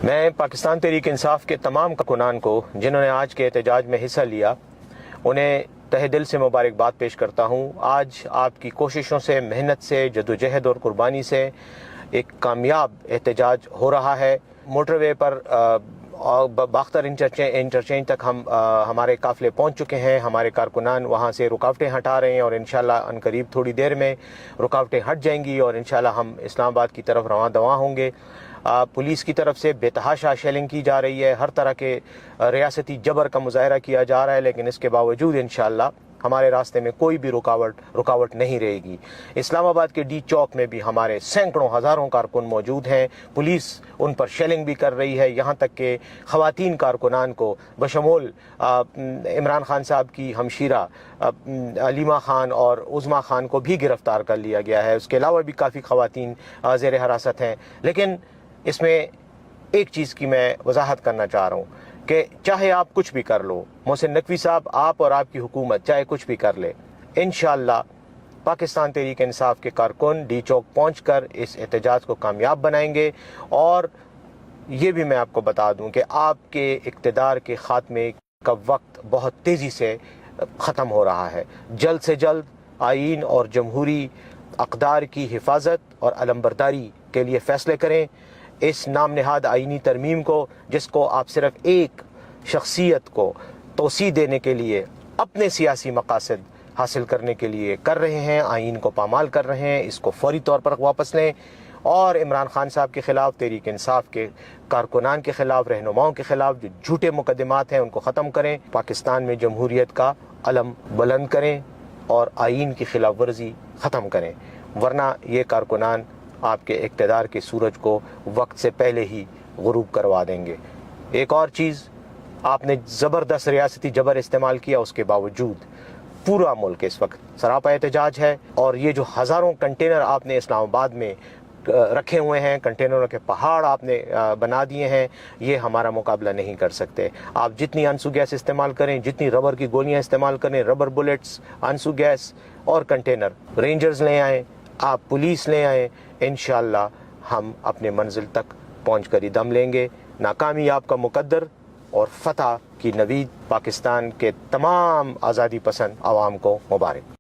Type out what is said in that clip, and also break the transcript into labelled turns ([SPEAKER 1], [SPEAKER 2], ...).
[SPEAKER 1] میں پاکستان تحریک انصاف کے تمام کارکنان کو جنہوں نے آج کے احتجاج میں حصہ لیا انہیں تہہ دل سے مبارکباد پیش کرتا ہوں۔ آج آپ کی کوششوں سے، محنت سے، جدوجہد اور قربانی سے ایک کامیاب احتجاج ہو رہا ہے۔ موٹر وے پر باختر انٹرچینج تک ہمارے قافلے پہنچ چکے ہیں۔ ہمارے کارکنان وہاں سے رکاوٹیں ہٹا رہے ہیں اور انشاءاللہ عنقریب تھوڑی دیر میں رکاوٹیں ہٹ جائیں گی اور انشاءاللہ ہم اسلام آباد کی طرف رواں دواں ہوں گے۔ پولیس کی طرف سے بے تحاشا شیلنگ کی جا رہی ہے، ہر طرح کے ریاستی جبر کا مظاہرہ کیا جا رہا ہے، لیکن اس کے باوجود انشاءاللہ ہمارے راستے میں کوئی بھی رکاوٹ نہیں رہے گی۔ اسلام آباد کے ڈی چوک میں بھی ہمارے سینکڑوں ہزاروں کارکن موجود ہیں۔ پولیس ان پر شیلنگ بھی کر رہی ہے، یہاں تک کہ خواتین کارکنان کو بشمول عمران خان صاحب کی ہمشیرہ علیمہ خان اور عظمیٰ خان کو بھی گرفتار کر لیا گیا ہے۔ اس کے علاوہ بھی کافی خواتین زیر حراست ہیں۔ لیکن اس میں ایک چیز کی میں وضاحت کرنا چاہ رہا ہوں کہ چاہے آپ کچھ بھی کر لو، محسن نقوی صاحب، آپ اور آپ کی حکومت چاہے کچھ بھی کر لے، انشاءاللہ پاکستان تحریک انصاف کے کارکن ڈی چوک پہنچ کر اس احتجاج کو کامیاب بنائیں گے۔ اور یہ بھی میں آپ کو بتا دوں کہ آپ کے اقتدار کے خاتمے کا وقت بہت تیزی سے ختم ہو رہا ہے۔ جلد سے جلد آئین اور جمہوری اقدار کی حفاظت اور علمبرداری کے لیے فیصلے کریں۔ اس نام نہاد آئینی ترمیم کو، جس کو آپ صرف ایک شخصیت کو توسیع دینے کے لیے، اپنے سیاسی مقاصد حاصل کرنے کے لیے کر رہے ہیں، آئین کو پامال کر رہے ہیں، اس کو فوری طور پر واپس لیں اور عمران خان صاحب کے خلاف، تحریک انصاف کے کارکنان کے خلاف، رہنماؤں کے خلاف جو جھوٹے مقدمات ہیں ان کو ختم کریں، پاکستان میں جمہوریت کا علم بلند کریں اور آئین کی خلاف ورزی ختم کریں، ورنہ یہ کارکنان آپ کے اقتدار کے سورج کو وقت سے پہلے ہی غروب کروا دیں گے۔ ایک اور چیز، آپ نے زبردست ریاستی جبر استعمال کیا، اس کے باوجود پورا ملک اس وقت سراپا احتجاج ہے، اور یہ جو ہزاروں کنٹینر آپ نے اسلام آباد میں رکھے ہوئے ہیں، کنٹینروں کے پہاڑ آپ نے بنا دیے ہیں، یہ ہمارا مقابلہ نہیں کر سکتے۔ آپ جتنی انسو گیس استعمال کریں، جتنی ربر کی گولیاں استعمال کریں، ربر بلٹس، انسو گیس اور کنٹینر، رینجرز لے آئیں، آپ پولیس لے آئیں، انشاءاللہ ہم اپنے منزل تک پہنچ کر ہی دم لیں گے۔ ناکامی آپ کا مقدر اور فتح کی نوید پاکستان کے تمام آزادی پسند عوام کو مبارک۔